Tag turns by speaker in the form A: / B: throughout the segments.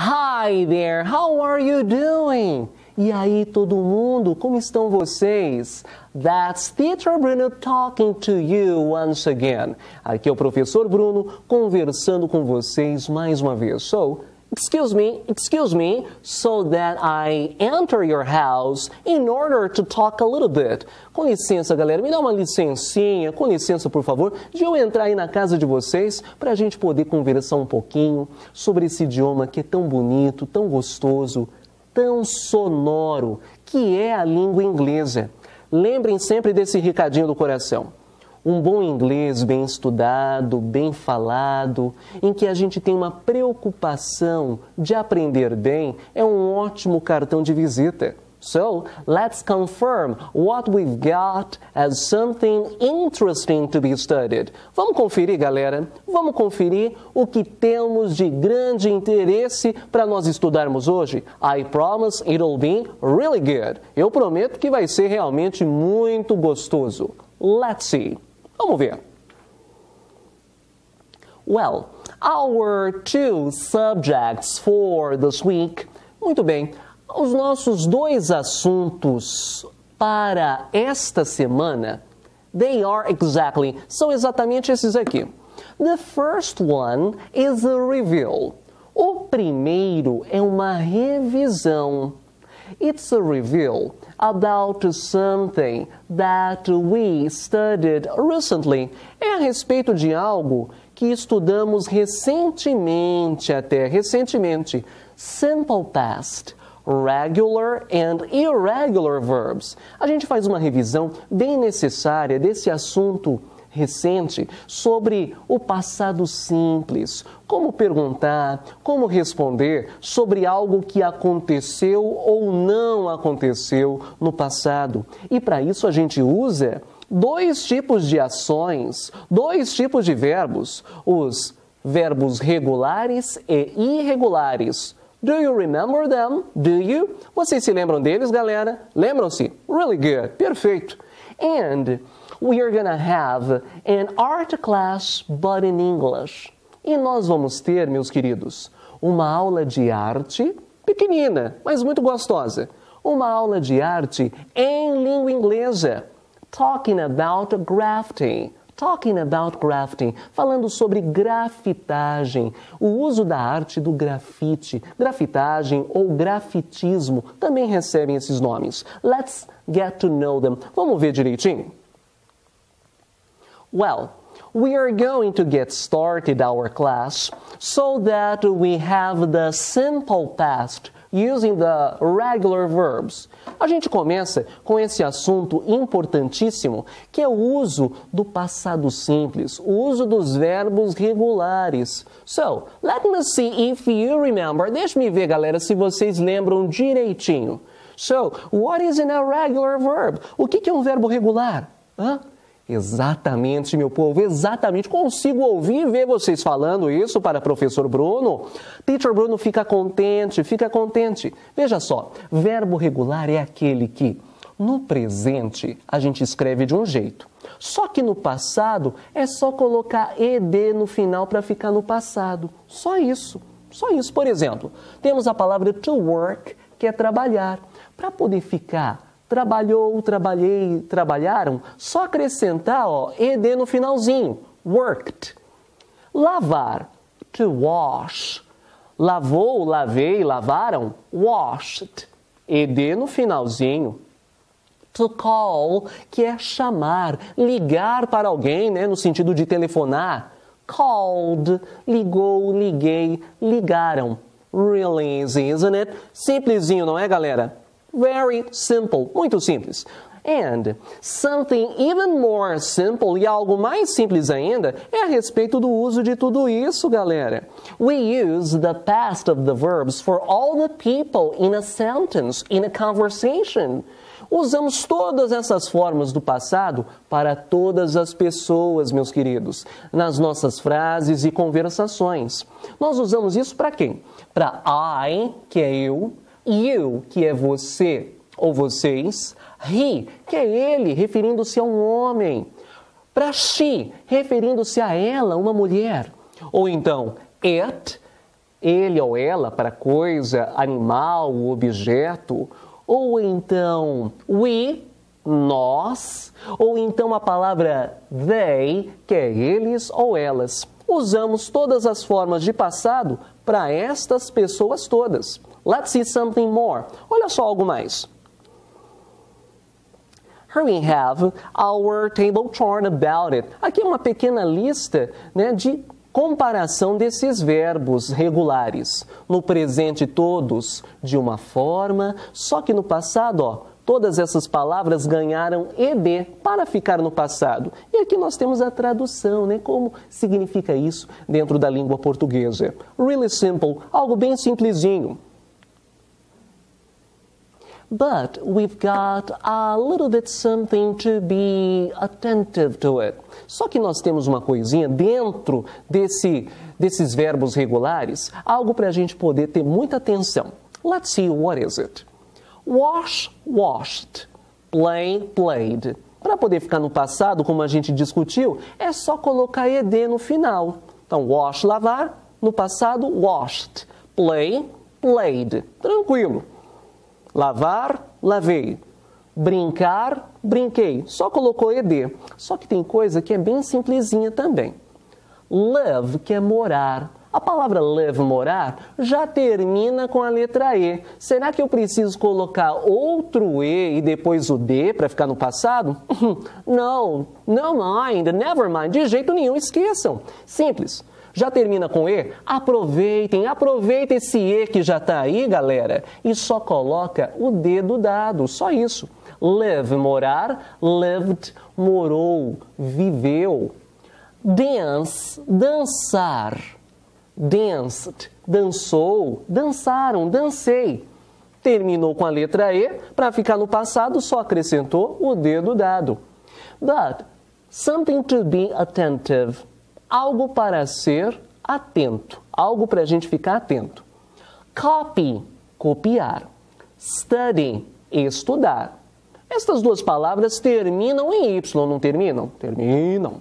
A: Hi there, how are you doing? E aí, todo mundo, como estão vocês? That's Teacher Bruno talking to you once again. Aqui é o professor Bruno conversando com vocês mais uma vez. So, excuse me, so that I enter your house in order to talk a little bit. Com licença, galera, me dá uma licencinha, com licença, por favor, de eu entrar aí na casa de vocês para a gente poder conversar um pouquinho sobre esse idioma que é tão bonito, tão gostoso, tão sonoro, que é a língua inglesa. Lembrem sempre desse recadinho do coração. Um bom inglês bem estudado, bem falado, em que a gente tem uma preocupação de aprender bem, é um ótimo cartão de visita. So, let's confirm what we've got as something interesting to be studied. Vamos conferir, galera? Vamos conferir o que temos de grande interesse para nós estudarmos hoje? I promise it'll be really good. Eu prometo que vai ser realmente muito gostoso. Let's see. Vamos ver. Well, our two subjects for this week. Muito bem. Os nossos dois assuntos para esta semana, são exatamente esses aqui. The first one is a review. O primeiro é uma revisão. It's a review about something that we studied recently. É a respeito de algo que estudamos recentemente. Simple past, regular and irregular verbs. A gente faz uma revisão bem necessária desse assunto recente sobre o passado simples, como perguntar, como responder sobre algo que aconteceu ou não aconteceu no passado. E para isso a gente usa dois tipos de ações, dois tipos de verbos, os verbos regulares e irregulares. Do you remember them? Do you? Vocês se lembram deles, galera? Lembram-se? Really good. Perfeito. And we are gonna have an art class, but in English. E nós vamos ter, meus queridos, uma aula de arte pequenina, mas muito gostosa. Uma aula de arte em língua inglesa. Talking about grafting, falando sobre grafitagem, o uso da arte do grafite, grafitagem ou grafitismo, também recebem esses nomes. Let's get to know them. Vamos ver direitinho? Well, we are going to get started our class so that we have the simple past using the regular verbs. A gente começa com esse assunto importantíssimo, que é o uso do passado simples, o uso dos verbos regulares. So, let me see if you remember. Deixa-me ver, galera, se vocês lembram direitinho. So, what is an irregular verb? O que é um verbo regular? Exatamente, meu povo, exatamente. Consigo ouvir e ver vocês falando isso para professor Bruno. Teacher Bruno fica contente. Veja só, verbo regular é aquele que, no presente, a gente escreve de um jeito. Só que no passado, é só colocar ed no final para ficar no passado. Só isso. Por exemplo, temos a palavra to work, que é trabalhar. Para poder ficar trabalhou, trabalhei, trabalharam, só acrescentar ed no finalzinho, worked. Lavar, to wash. Lavou, lavei, lavaram, washed. Ed no finalzinho. To call, que é chamar, ligar para alguém, né, no sentido de telefonar. Called, ligou, liguei, ligaram. Really easy, isn't it? Simplesinho, não é, galera? Very simple, muito simples. And something even more simple, e algo mais simples ainda, é a respeito do uso de tudo isso, galera. We use the past of the verbs for all the people in a sentence, in a conversation. Usamos todas essas formas do passado para todas as pessoas, meus queridos, nas nossas frases e conversações. Nós usamos isso para quem? Para I, que é eu, you, que é você ou vocês, he, que é ele, referindo-se a um homem, para she, referindo-se a ela, uma mulher, ou então it, ele ou ela para coisa, animal, objeto, ou então we, nós, ou então a palavra they, que é eles ou elas. Usamos todas as formas de passado para estas pessoas todas. Let's see something more. Olha só algo mais. Here we have our table chart about it. Aqui é uma pequena lista, né, de comparação desses verbos regulares. No presente, todos de uma forma, só que no passado, ó, todas essas palavras ganharam ed para ficar no passado. E aqui nós temos a tradução, né, como significa isso dentro da língua portuguesa. Really simple, algo bem simplesinho. But we've got a little bit something to be attentive to it. Só que nós temos uma coisinha dentro desses verbos regulares, algo para a gente poder ter muita atenção. Let's see, what is it? Wash, washed. Play, played. Para poder ficar no passado, como a gente discutiu, é só colocar ed no final. Então, wash, lavar. No passado, washed. Play, played. Tranquilo. Lavar, lavei. Brincar, brinquei. Só colocou ed. Só que tem coisa que é bem simplesinha também. Live, que é morar. A palavra live, morar, já termina com a letra E. Será que eu preciso colocar outro E e depois o D para ficar no passado? Não, não mind, never mind, de jeito nenhum, esqueçam. Simples. Já termina com E? Aproveitem esse E que já está aí, galera, e só coloca o D do dado, só isso. Live, morar, lived, morou, viveu. Dance, dançar. Danced, dançou, dançaram, dancei. Terminou com a letra E, para ficar no passado só acrescentou o D do dado. But, something to be attentive. Algo para ser atento, algo para a gente ficar atento. Copy, copiar. Study, estudar. Estas duas palavras terminam em Y, não terminam? Terminam.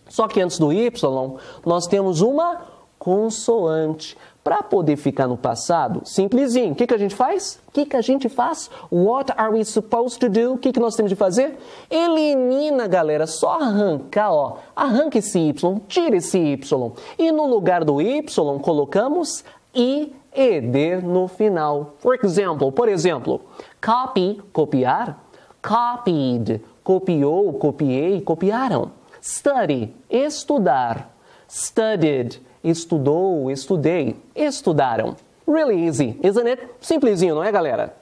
A: Só que antes do Y, nós temos uma consoante. Para poder ficar no passado, simplesinho. O que a gente faz? What are we supposed to do? O que nós temos de fazer? Elimina, galera. Só arrancar, ó. Arranca esse Y, tira esse Y. E no lugar do Y, colocamos IED no final. Por exemplo, copy, copiar. Copied, copiou, copiei, copiaram. Study, estudar. Studied, estudou, estudei, estudaram. Really easy, isn't it? Simplesinho, não é, galera?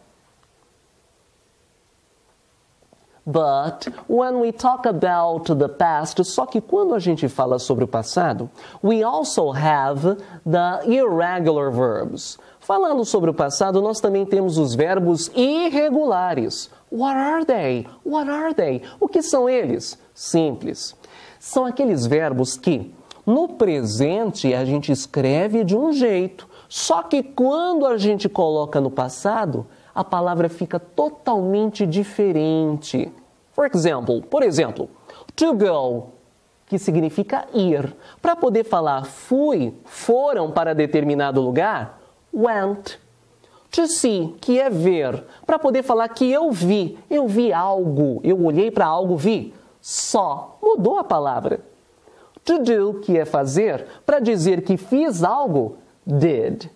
A: But when we talk about the past, só que quando a gente fala sobre o passado, we also have the irregular verbs. Falando sobre o passado, nós também temos os verbos irregulares. What are they? What are they? O que são eles? Simples. São aqueles verbos que no presente, a gente escreve de um jeito, só que quando a gente coloca no passado, a palavra fica totalmente diferente. Por exemplo, to go, que significa ir. Para poder falar fui, foram para determinado lugar, went. To see, que é ver. Para poder falar que eu vi algo, eu olhei para algo, vi. Só, mudou a palavra. To do, que é fazer, para dizer que fiz algo, did.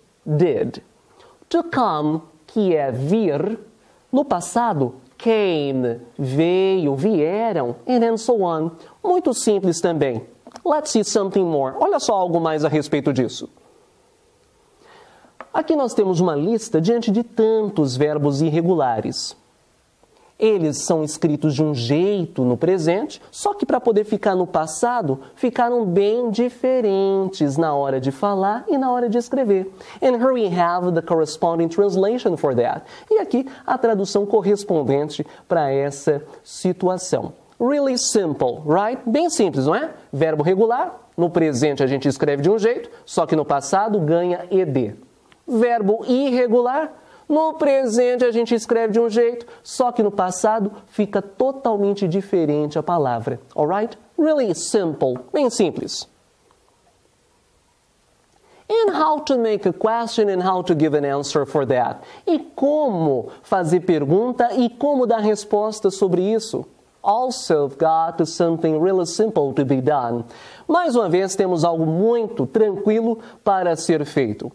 A: To come, que é vir, no passado, came, veio, vieram, and so on. Muito simples também. Let's see something more. Olha só algo mais a respeito disso. Aqui nós temos uma lista diante de tantos verbos irregulares. Eles são escritos de um jeito no presente, só que para poder ficar no passado, ficaram bem diferentes na hora de falar e na hora de escrever. And here we have the corresponding translation for that. E aqui a tradução correspondente para essa situação. Really simple, right? Bem simples, não é? Verbo regular, no presente a gente escreve de um jeito, só que no passado ganha ed. Verbo irregular, no presente a gente escreve de um jeito, só que no passado fica totalmente diferente a palavra. Alright? Really simple, bem simples. And how to make a question and how to give an answer for that. E como fazer pergunta e como dar resposta sobre isso. Also got something really simple to be done. Mais uma vez, temos algo muito tranquilo para ser feito.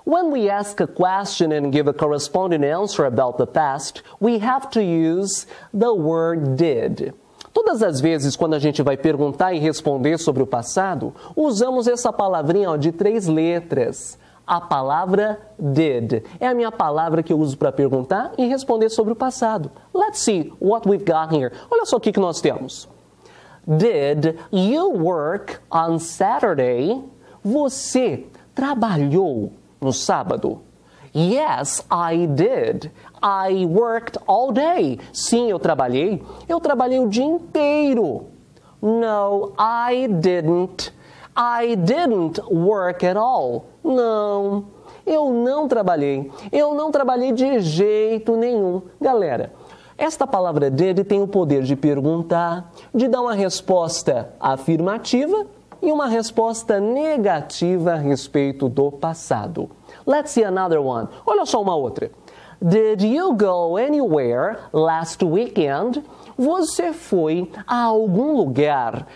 A: When we ask a question and give a corresponding answer about the past, we have to use the word did. Todas as vezes, quando a gente vai perguntar e responder sobre o passado, usamos essa palavrinha de 3 letras. A palavra did. É a minha palavra que eu uso para perguntar e responder sobre o passado. Let's see what we've got here. Olha só o que nós temos. Did you work on Saturday? Você trabalhou no sábado? Yes, I did. I worked all day. Sim, eu trabalhei. Eu trabalhei o dia inteiro. No, I didn't. I didn't work at all. Não, eu não trabalhei. Eu não trabalhei de jeito nenhum. Galera, esta palavra did tem o poder de perguntar, de dar uma resposta afirmativa e uma resposta negativa a respeito do passado. Let's see another one. Olha só uma outra. Did you go anywhere last weekend? Você foi a algum lugar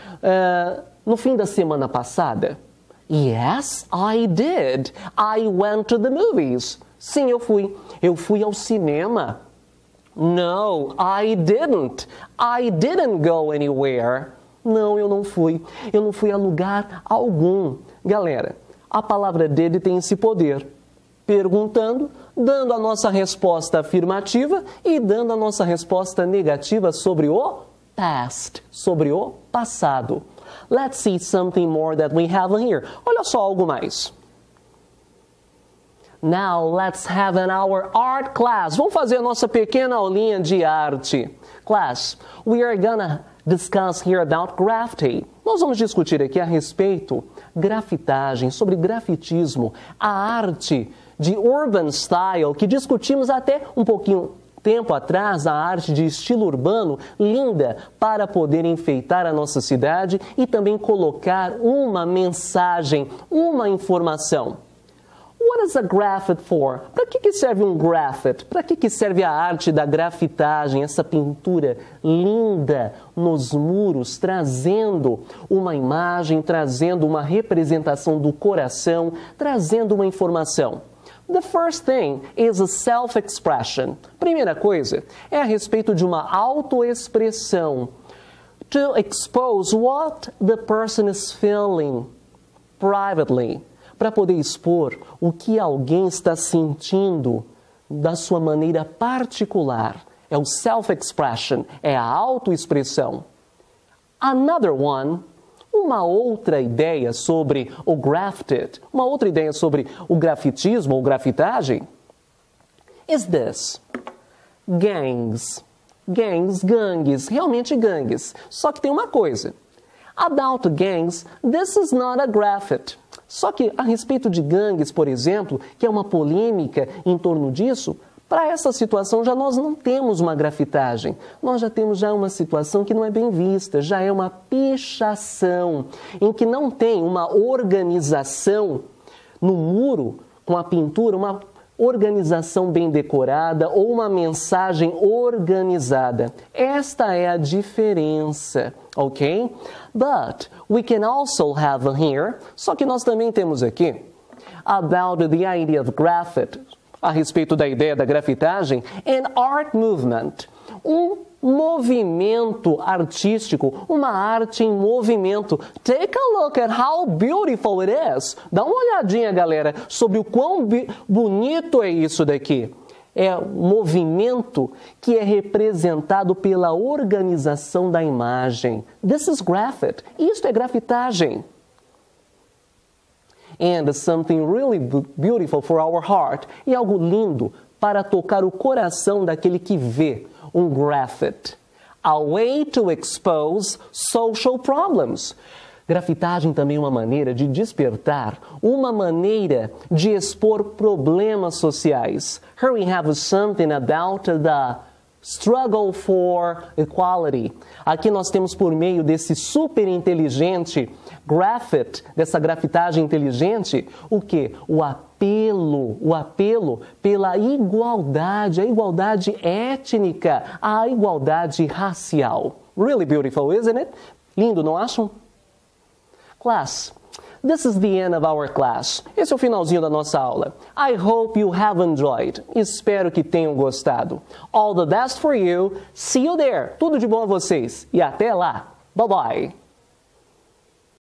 A: no fim da semana passada? Yes, I did. I went to the movies. Sim, eu fui. Eu fui ao cinema. No, I didn't. I didn't go anywhere. Não, eu não fui. Eu não fui a lugar algum. Galera, a palavra did tem esse poder. Perguntando, dando a nossa resposta afirmativa e dando a nossa resposta negativa sobre o past, sobre o passado. Let's see something more that we have here. Olha só algo mais. Now let's have our art class. Vamos fazer a nossa pequena aulinha de arte. Class, we are gonna discuss here about graffiti. Nós vamos discutir aqui a respeito grafitagem, sobre grafitismo, a arte de urban style, que discutimos até um pouquinho tempo atrás, a arte de estilo urbano, linda para poder enfeitar a nossa cidade e também colocar uma mensagem, uma informação. What is a graffiti for? Para que serve um graffiti? Para que serve a arte da grafitagem, essa pintura linda nos muros, trazendo uma imagem, trazendo uma representação do coração, trazendo uma informação? The first thing is a self-expression. Primeira coisa é a respeito de uma autoexpressão. To expose what the person is feeling privately. Para poder expor o que alguém está sentindo da sua maneira particular. É o self-expression, é a autoexpressão. Another one, uma outra ideia sobre o graffiti, uma outra ideia sobre o grafitismo ou grafitagem, is this. Gangs. Gangs, gangues, realmente gangues. Só que tem uma coisa. About gangs, this is not a graffiti. Só que a respeito de gangues, por exemplo, que é uma polêmica em torno disso, para essa situação já nós não temos uma grafitagem. Nós já temos uma situação que não é bem vista, já é uma pichação, em que não tem uma organização no muro com a pintura, uma organização bem decorada ou uma mensagem organizada. Esta é a diferença, ok? But we can also have here, só que nós também temos aqui, about the idea of graffiti, a respeito da ideia da grafitagem, an art movement, um movimento artístico, uma arte em movimento. Take a look at how beautiful it is. Dá uma olhadinha, galera, sobre o quão bonito é isso daqui. É um movimento que é representado pela organização da imagem. This is graffiti. Isto é grafitagem. And something really beautiful for our heart. E algo lindo para tocar o coração daquele que vê um graffiti. A way to expose social problems. Grafitagem também é uma maneira de despertar, uma maneira de expor problemas sociais. Here we have something about the struggle for equality. Aqui nós temos por meio desse super inteligente graphite, dessa grafitagem inteligente, o quê? O apelo pela igualdade, a igualdade étnica, a igualdade racial. Really beautiful, isn't it? Lindo, não acham? Class, this is the end of our class. Esse é o finalzinho da nossa aula. I hope you have enjoyed. Espero que tenham gostado. All the best for you. See you there. Tudo de bom a vocês. E até lá. Bye bye.